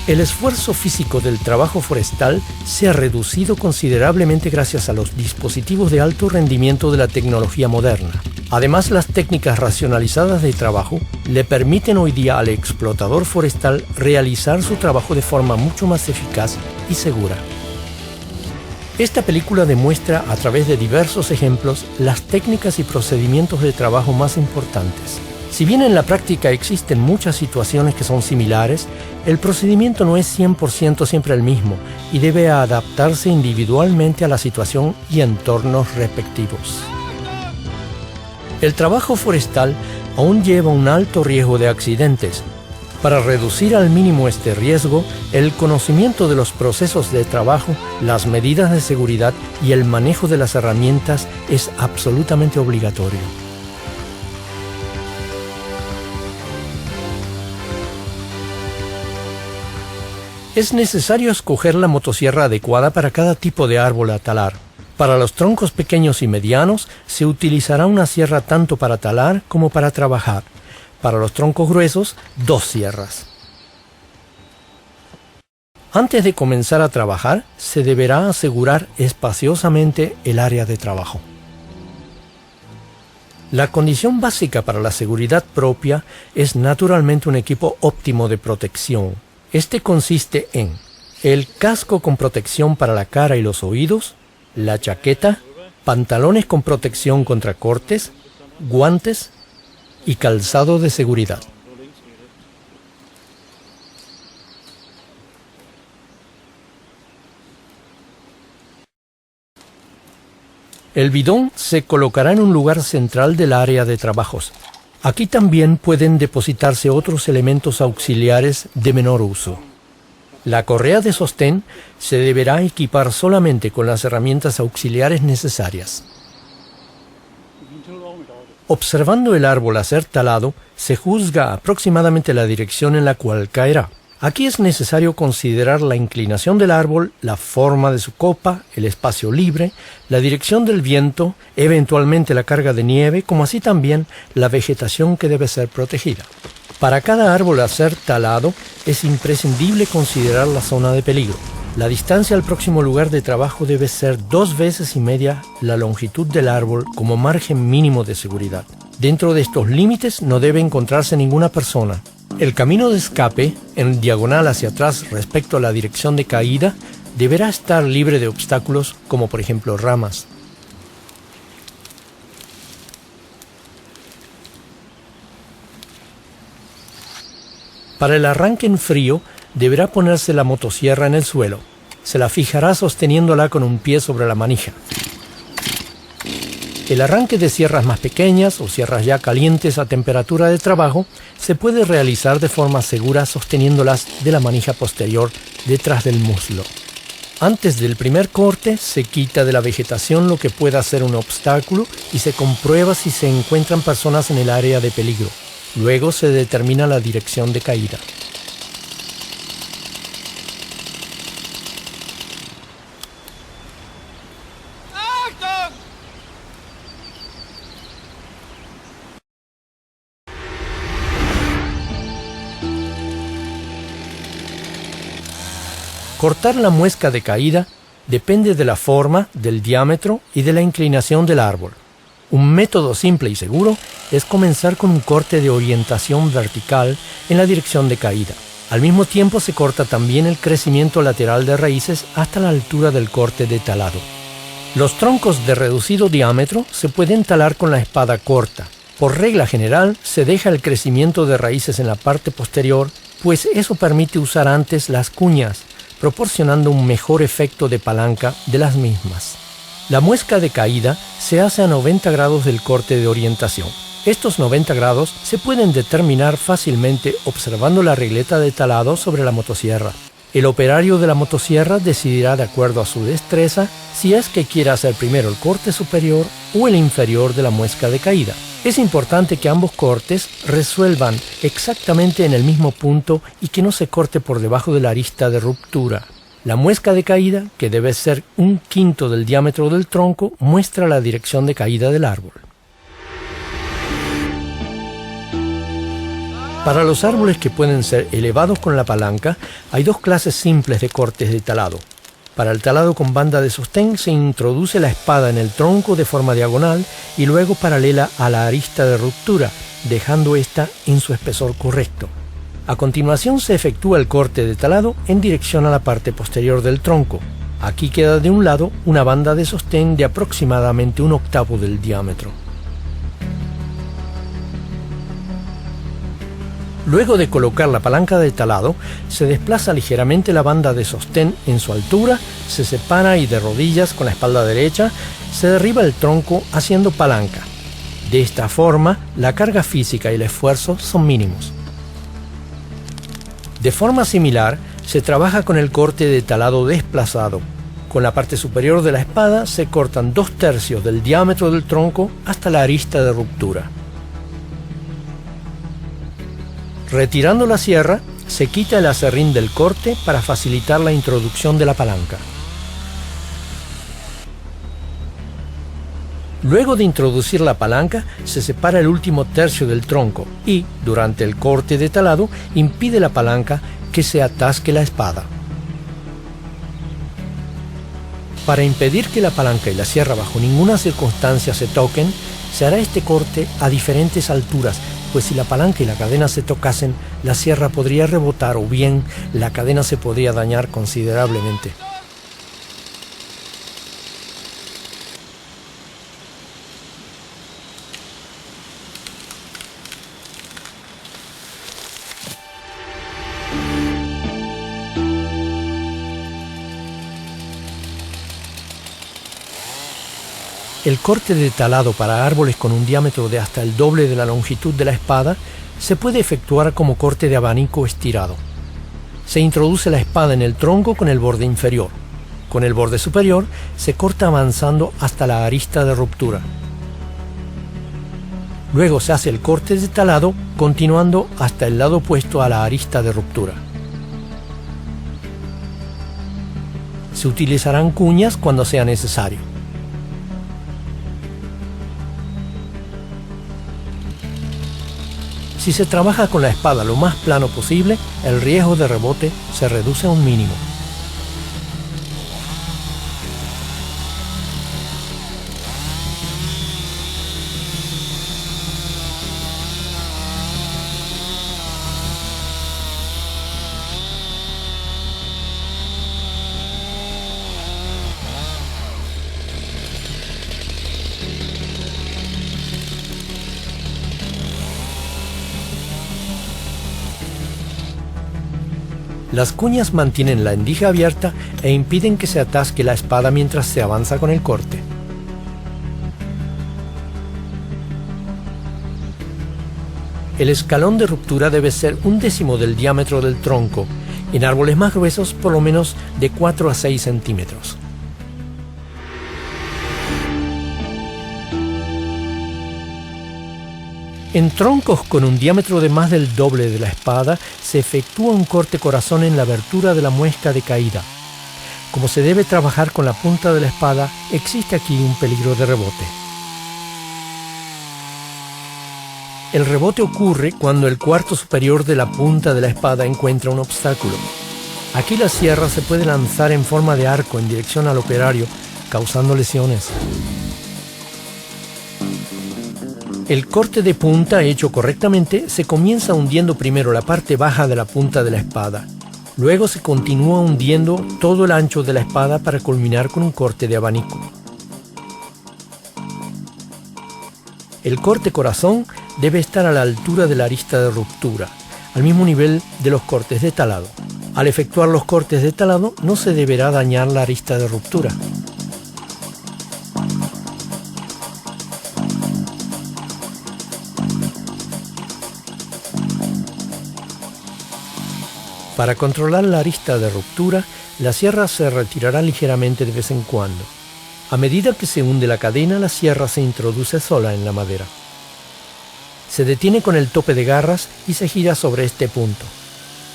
El esfuerzo físico del trabajo forestal se ha reducido considerablemente gracias a los dispositivos de alto rendimiento de la tecnología moderna. Además, las técnicas racionalizadas de trabajo le permiten hoy día al explotador forestal realizar su trabajo de forma mucho más eficaz y segura. Esta película demuestra a través de diversos ejemplos las técnicas y procedimientos de trabajo más importantes. Si bien en la práctica existen muchas situaciones que son similares, el procedimiento no es 100% siempre el mismo y debe adaptarse individualmente a la situación y entornos respectivos. El trabajo forestal aún lleva un alto riesgo de accidentes. Para reducir al mínimo este riesgo, el conocimiento de los procesos de trabajo, las medidas de seguridad y el manejo de las herramientas es absolutamente obligatorio. Es necesario escoger la motosierra adecuada para cada tipo de árbol a talar. Para los troncos pequeños y medianos se utilizará una sierra tanto para talar como para trabajar. Para los troncos gruesos, 2 sierras. Antes de comenzar a trabajar, se deberá asegurar espaciosamente el área de trabajo. La condición básica para la seguridad propia es naturalmente un equipo óptimo de protección. Este consiste en el casco con protección para la cara y los oídos, la chaqueta, pantalones con protección contra cortes, guantes y calzado de seguridad. El bidón se colocará en un lugar central del área de trabajos. Aquí también pueden depositarse otros elementos auxiliares de menor uso. La correa de sostén se deberá equipar solamente con las herramientas auxiliares necesarias. Observando el árbol a ser talado, se juzga aproximadamente la dirección en la cual caerá. Aquí es necesario considerar la inclinación del árbol, la forma de su copa, el espacio libre, la dirección del viento, eventualmente la carga de nieve, como así también la vegetación que debe ser protegida. Para cada árbol a ser talado, es imprescindible considerar la zona de peligro. La distancia al próximo lugar de trabajo debe ser 2,5 veces la longitud del árbol como margen mínimo de seguridad. Dentro de estos límites no debe encontrarse ninguna persona. El camino de escape, en diagonal hacia atrás respecto a la dirección de caída, deberá estar libre de obstáculos como por ejemplo ramas. Para el arranque en frío, deberá ponerse la motosierra en el suelo. Se la fijará sosteniéndola con un pie sobre la manija. El arranque de sierras más pequeñas o sierras ya calientes a temperatura de trabajo se puede realizar de forma segura sosteniéndolas de la manija posterior detrás del muslo. Antes del primer corte se quita de la vegetación lo que pueda ser un obstáculo y se comprueba si se encuentran personas en el área de peligro. Luego se determina la dirección de caída. Cortar la muesca de caída depende de la forma, del diámetro y de la inclinación del árbol. Un método simple y seguro es comenzar con un corte de orientación vertical en la dirección de caída. Al mismo tiempo se corta también el crecimiento lateral de raíces hasta la altura del corte de talado. Los troncos de reducido diámetro se pueden talar con la espada corta. Por regla general se deja el crecimiento de raíces en la parte posterior, pues eso permite usar antes las cuñas, proporcionando un mejor efecto de palanca de las mismas. La muesca de caída se hace a 90 grados del corte de orientación. Estos 90 grados se pueden determinar fácilmente observando la regleta de talado sobre la motosierra. El operario de la motosierra decidirá de acuerdo a su destreza si es que quiere hacer primero el corte superior o el inferior de la muesca de caída. Es importante que ambos cortes resuelvan exactamente en el mismo punto y que no se corte por debajo de la arista de ruptura. La muesca de caída, que debe ser 1/5 del diámetro del tronco, muestra la dirección de caída del árbol. Para los árboles que pueden ser elevados con la palanca, hay dos clases simples de cortes de talado. Para el talado con banda de sostén se introduce la espada en el tronco de forma diagonal y luego paralela a la arista de ruptura, dejando ésta en su espesor correcto. A continuación se efectúa el corte de talado en dirección a la parte posterior del tronco. Aquí queda de un lado una banda de sostén de aproximadamente 1/8 del diámetro. Luego de colocar la palanca de talado, se desplaza ligeramente la banda de sostén en su altura, se separa y de rodillas con la espalda derecha, se derriba el tronco haciendo palanca. De esta forma, la carga física y el esfuerzo son mínimos. De forma similar, se trabaja con el corte de talado desplazado. Con la parte superior de la espada se cortan 2/3 del diámetro del tronco hasta la arista de ruptura. Retirando la sierra, se quita el aserrín del corte para facilitar la introducción de la palanca. Luego de introducir la palanca, se separa el último tercio del tronco y, durante el corte de talado, impide la palanca que se atasque la espada. Para impedir que la palanca y la sierra bajo ninguna circunstancia se toquen, se hará este corte a diferentes alturas, pues si la palanca y la cadena se tocasen, la sierra podría rebotar o bien la cadena se podría dañar considerablemente. El corte de talado para árboles con un diámetro de hasta el doble de la longitud de la espada se puede efectuar como corte de abanico estirado. Se introduce la espada en el tronco con el borde inferior. Con el borde superior se corta avanzando hasta la arista de ruptura. Luego se hace el corte de talado continuando hasta el lado opuesto a la arista de ruptura. Se utilizarán cuñas cuando sea necesario. Si se trabaja con la espada lo más plano posible, el riesgo de rebote se reduce a un mínimo. Las cuñas mantienen la endija abierta e impiden que se atasque la espada mientras se avanza con el corte. El escalón de ruptura debe ser 1/10 del diámetro del tronco, en árboles más gruesos por lo menos de 4 a 6 centímetros. En troncos con un diámetro de más del doble de la espada se efectúa un corte corazón en la abertura de la muesca de caída. Como se debe trabajar con la punta de la espada, existe aquí un peligro de rebote. El rebote ocurre cuando el cuarto superior de la punta de la espada encuentra un obstáculo. Aquí la sierra se puede lanzar en forma de arco en dirección al operario, causando lesiones. El corte de punta hecho correctamente se comienza hundiendo primero la parte baja de la punta de la espada. Luego se continúa hundiendo todo el ancho de la espada para culminar con un corte de abanico. El corte corazón debe estar a la altura de la arista de ruptura, al mismo nivel de los cortes de talado. Al efectuar los cortes de talado no se deberá dañar la arista de ruptura. Para controlar la arista de ruptura, la sierra se retirará ligeramente de vez en cuando. A medida que se hunde la cadena, la sierra se introduce sola en la madera. Se detiene con el tope de garras y se gira sobre este punto.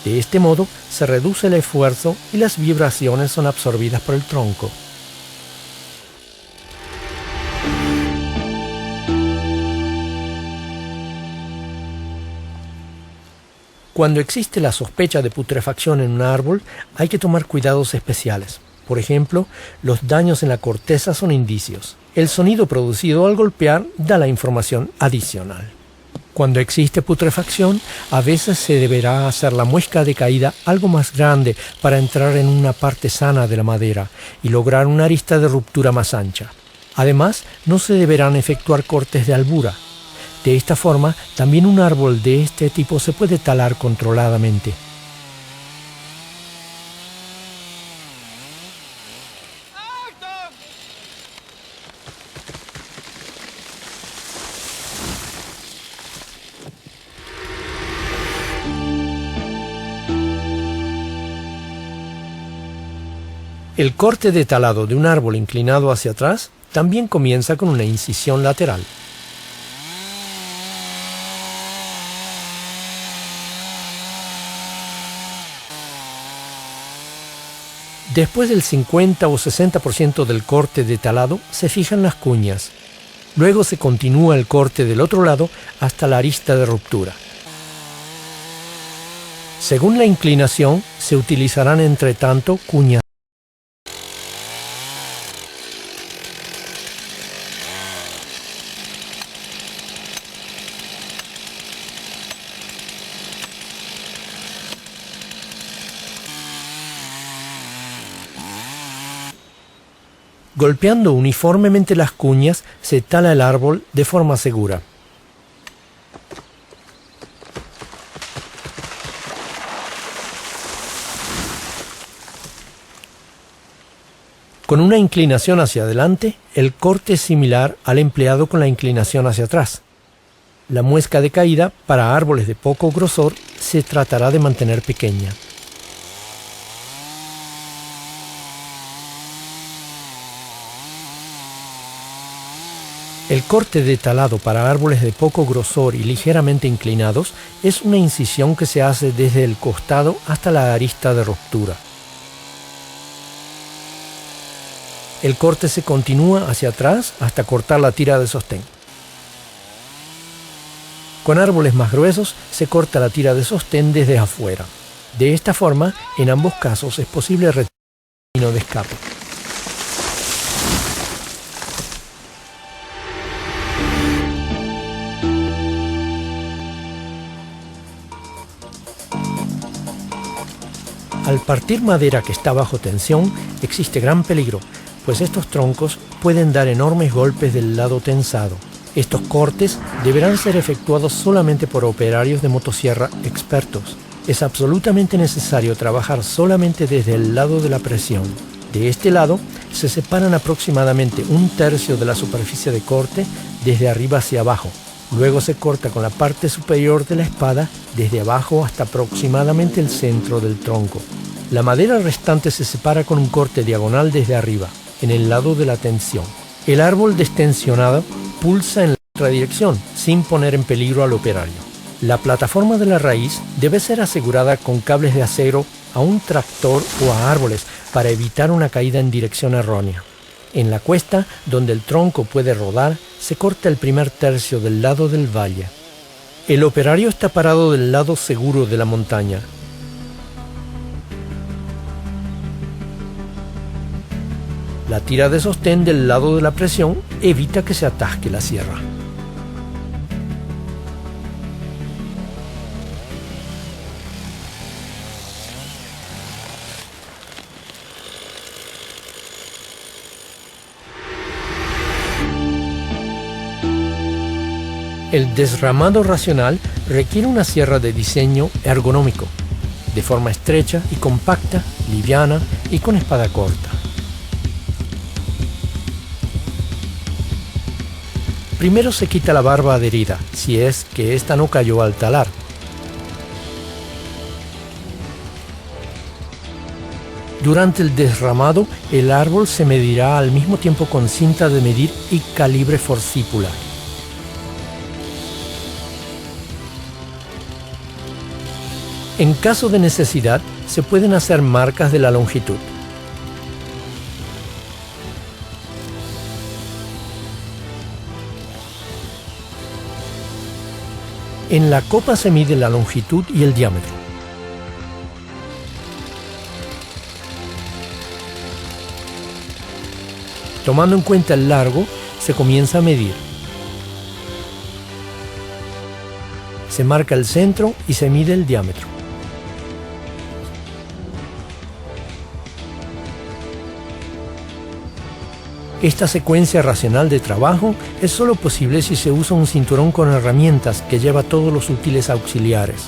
De este modo, se reduce el esfuerzo y las vibraciones son absorbidas por el tronco. Cuando existe la sospecha de putrefacción en un árbol, hay que tomar cuidados especiales. Por ejemplo, los daños en la corteza son indicios. El sonido producido al golpear da la información adicional. Cuando existe putrefacción, a veces se deberá hacer la muesca de caída algo más grande para entrar en una parte sana de la madera y lograr una arista de ruptura más ancha. Además, no se deberán efectuar cortes de albura. De esta forma, también un árbol de este tipo se puede talar controladamente. El corte de talado de un árbol inclinado hacia atrás también comienza con una incisión lateral. Después del 50 o 60% del corte de talado se fijan las cuñas. Luego se continúa el corte del otro lado hasta la arista de ruptura. Según la inclinación, se utilizarán entre tanto cuñas. Golpeando uniformemente las cuñas, se tala el árbol de forma segura. Con una inclinación hacia adelante, el corte es similar al empleado con la inclinación hacia atrás. La muesca de caída para árboles de poco grosor se tratará de mantener pequeña. El corte de talado para árboles de poco grosor y ligeramente inclinados es una incisión que se hace desde el costado hasta la arista de ruptura. El corte se continúa hacia atrás hasta cortar la tira de sostén. Con árboles más gruesos se corta la tira de sostén desde afuera. De esta forma, en ambos casos es posible retirar el camino de escape. Al partir madera que está bajo tensión, existe gran peligro, pues estos troncos pueden dar enormes golpes del lado tensado. Estos cortes deberán ser efectuados solamente por operarios de motosierra expertos. Es absolutamente necesario trabajar solamente desde el lado de la presión. De este lado se separan aproximadamente un tercio de la superficie de corte desde arriba hacia abajo. Luego se corta con la parte superior de la espada desde abajo hasta aproximadamente el centro del tronco. La madera restante se separa con un corte diagonal desde arriba, en el lado de la tensión. El árbol destensionado pulsa en la otra dirección, sin poner en peligro al operario. La plataforma de la raíz debe ser asegurada con cables de acero a un tractor o a árboles para evitar una caída en dirección errónea. En la cuesta, donde el tronco puede rodar, se corta el primer tercio del lado del valle. El operario está parado del lado seguro de la montaña. La tira de sostén del lado de la presión evita que se atasque la sierra. El desramado racional requiere una sierra de diseño ergonómico, de forma estrecha y compacta, liviana y con espada corta. Primero se quita la barba adherida, si es que ésta no cayó al talar. Durante el desramado, el árbol se medirá al mismo tiempo con cinta de medir y calibre forcípula. En caso de necesidad, se pueden hacer marcas de la longitud. En la copa se mide la longitud y el diámetro. Tomando en cuenta el largo, se comienza a medir. Se marca el centro y se mide el diámetro. Esta secuencia racional de trabajo es solo posible si se usa un cinturón con herramientas que lleva todos los útiles auxiliares.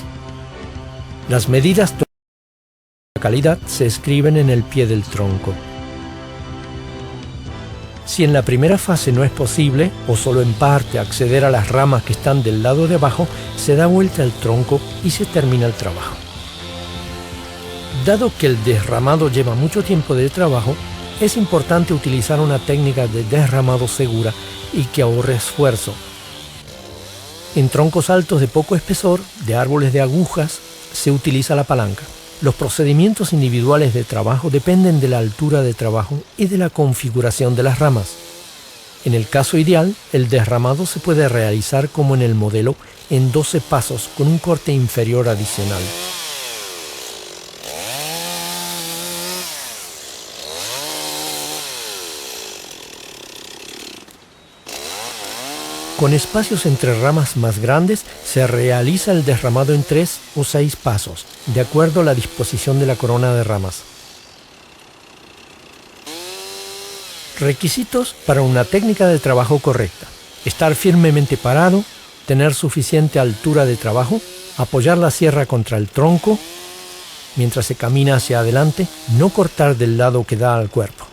Las medidas de calidad se escriben en el pie del tronco. Si en la primera fase no es posible, o solo en parte, acceder a las ramas que están del lado de abajo, se da vuelta al tronco y se termina el trabajo. Dado que el desramado lleva mucho tiempo de trabajo, es importante utilizar una técnica de desramado segura y que ahorre esfuerzo. En troncos altos de poco espesor, de árboles de agujas, se utiliza la palanca. Los procedimientos individuales de trabajo dependen de la altura de trabajo y de la configuración de las ramas. En el caso ideal, el desramado se puede realizar como en el modelo en 12 pasos con un corte inferior adicional. Con espacios entre ramas más grandes, se realiza el desramado en 3 o 6 pasos, de acuerdo a la disposición de la corona de ramas. Requisitos para una técnica de trabajo correcta: estar firmemente parado, tener suficiente altura de trabajo, apoyar la sierra contra el tronco, mientras se camina hacia adelante, no cortar del lado que da al cuerpo.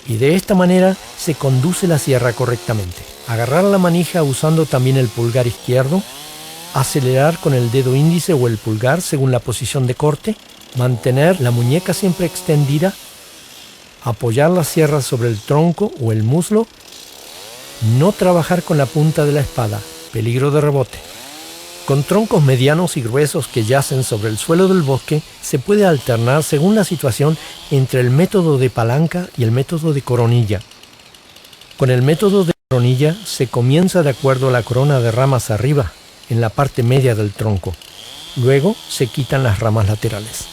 Y de esta manera se conduce la sierra correctamente. Agarrar la manija usando también el pulgar izquierdo, acelerar con el dedo índice o el pulgar según la posición de corte, mantener la muñeca siempre extendida, apoyar la sierra sobre el tronco o el muslo, no trabajar con la punta de la espada, peligro de rebote. Con troncos medianos y gruesos que yacen sobre el suelo del bosque, se puede alternar según la situación entre el método de palanca y el método de coronilla. Con el método de coronilla se comienza de acuerdo a la corona de ramas arriba, en la parte media del tronco. Luego se quitan las ramas laterales.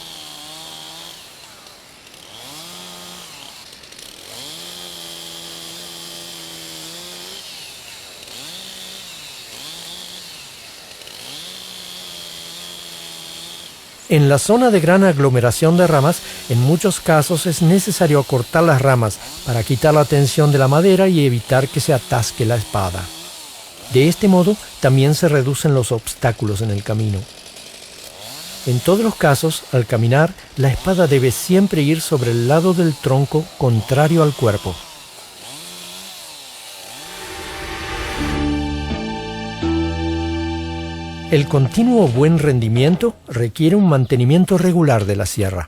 En la zona de gran aglomeración de ramas, en muchos casos es necesario acortar las ramas para quitar la tensión de la madera y evitar que se atasque la espada. De este modo, también se reducen los obstáculos en el camino. En todos los casos, al caminar, la espada debe siempre ir sobre el lado del tronco contrario al cuerpo. El continuo buen rendimiento requiere un mantenimiento regular de la sierra.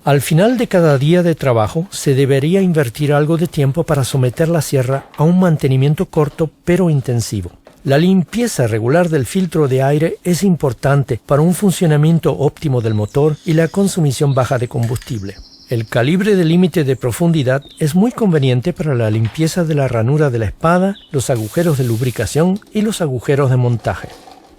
Al final de cada día de trabajo se debería invertir algo de tiempo para someter la sierra a un mantenimiento corto pero intensivo. La limpieza regular del filtro de aire es importante para un funcionamiento óptimo del motor y la consumición baja de combustible. El calibre de límite de profundidad es muy conveniente para la limpieza de la ranura de la espada, los agujeros de lubricación y los agujeros de montaje.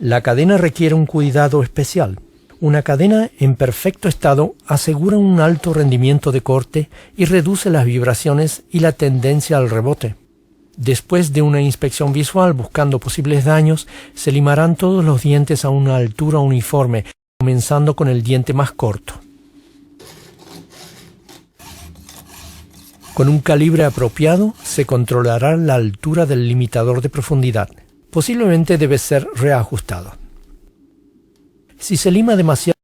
La cadena requiere un cuidado especial. Una cadena en perfecto estado asegura un alto rendimiento de corte y reduce las vibraciones y la tendencia al rebote. Después de una inspección visual buscando posibles daños, se limarán todos los dientes a una altura uniforme, comenzando con el diente más corto. Con un calibre apropiado se controlará la altura del limitador de profundidad. Posiblemente debe ser reajustado. Si se lima demasiado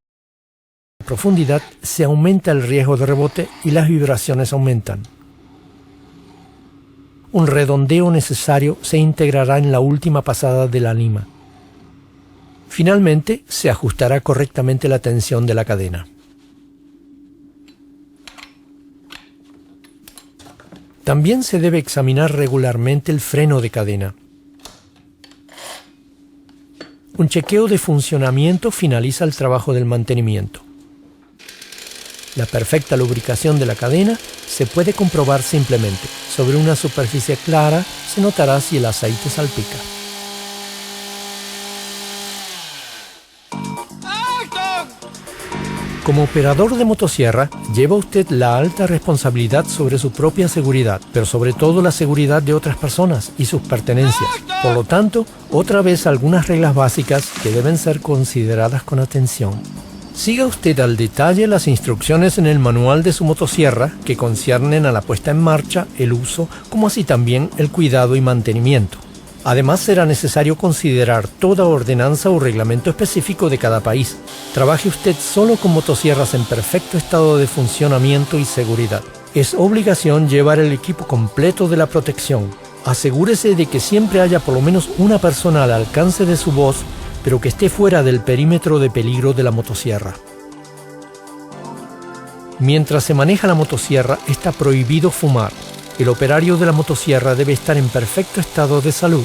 en profundidad, se aumenta el riesgo de rebote y las vibraciones aumentan. Un redondeo necesario se integrará en la última pasada de la lima. Finalmente, se ajustará correctamente la tensión de la cadena. También se debe examinar regularmente el freno de cadena. Un chequeo de funcionamiento finaliza el trabajo del mantenimiento. La perfecta lubricación de la cadena se puede comprobar simplemente. Sobre una superficie clara se notará si el aceite salpica. Como operador de motosierra, lleva usted la alta responsabilidad sobre su propia seguridad, pero sobre todo la seguridad de otras personas y sus pertenencias. Por lo tanto, otra vez algunas reglas básicas que deben ser consideradas con atención. Siga usted al detalle las instrucciones en el manual de su motosierra que conciernen a la puesta en marcha, el uso, como así también el cuidado y mantenimiento. Además, será necesario considerar toda ordenanza o reglamento específico de cada país. Trabaje usted solo con motosierras en perfecto estado de funcionamiento y seguridad. Es obligación llevar el equipo completo de la protección. Asegúrese de que siempre haya por lo menos una persona al alcance de su voz, pero que esté fuera del perímetro de peligro de la motosierra. Mientras se maneja la motosierra, está prohibido fumar. El operario de la motosierra debe estar en perfecto estado de salud.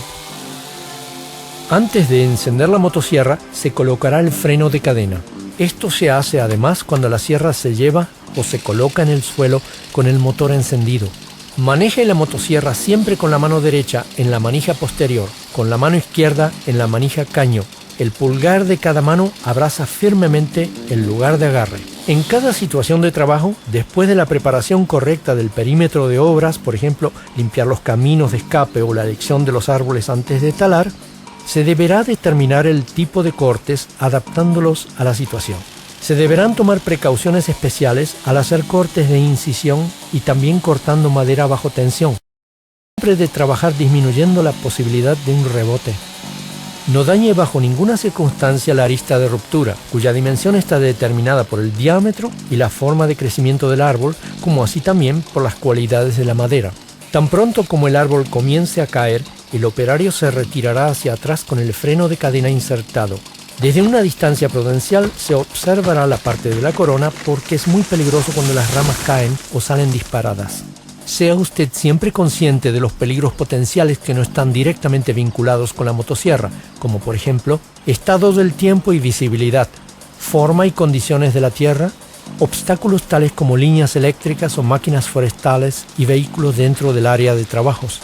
Antes de encender la motosierra, se colocará el freno de cadena. Esto se hace además cuando la sierra se lleva o se coloca en el suelo con el motor encendido. Maneje la motosierra siempre con la mano derecha en la manija posterior, con la mano izquierda en la manija caño. El pulgar de cada mano abraza firmemente el lugar de agarre. En cada situación de trabajo, después de la preparación correcta del perímetro de obras, por ejemplo, limpiar los caminos de escape o la elección de los árboles antes de talar, se deberá determinar el tipo de cortes adaptándolos a la situación. Se deberán tomar precauciones especiales al hacer cortes de incisión y también cortando madera bajo tensión. Siempre de trabajar disminuyendo la posibilidad de un rebote. No dañe bajo ninguna circunstancia la arista de ruptura, cuya dimensión está determinada por el diámetro y la forma de crecimiento del árbol, como así también por las cualidades de la madera. Tan pronto como el árbol comience a caer, el operario se retirará hacia atrás con el freno de cadena insertado. Desde una distancia prudencial se observará la parte de la corona porque es muy peligroso cuando las ramas caen o salen disparadas. Sea usted siempre consciente de los peligros potenciales que no están directamente vinculados con la motosierra, como por ejemplo, estado del tiempo y visibilidad, forma y condiciones de la tierra, obstáculos tales como líneas eléctricas o máquinas forestales y vehículos dentro del área de trabajos.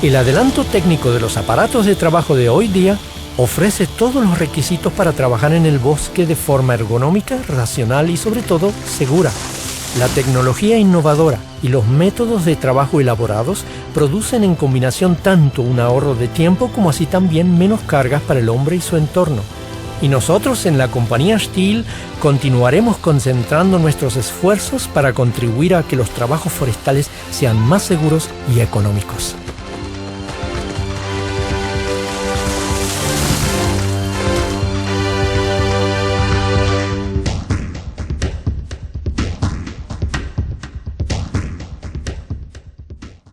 El adelanto técnico de los aparatos de trabajo de hoy día ofrece todos los requisitos para trabajar en el bosque de forma ergonómica, racional y sobre todo segura. La tecnología innovadora y los métodos de trabajo elaborados producen en combinación tanto un ahorro de tiempo como así también menos cargas para el hombre y su entorno. Y nosotros en la compañía Stihl continuaremos concentrando nuestros esfuerzos para contribuir a que los trabajos forestales sean más seguros y económicos.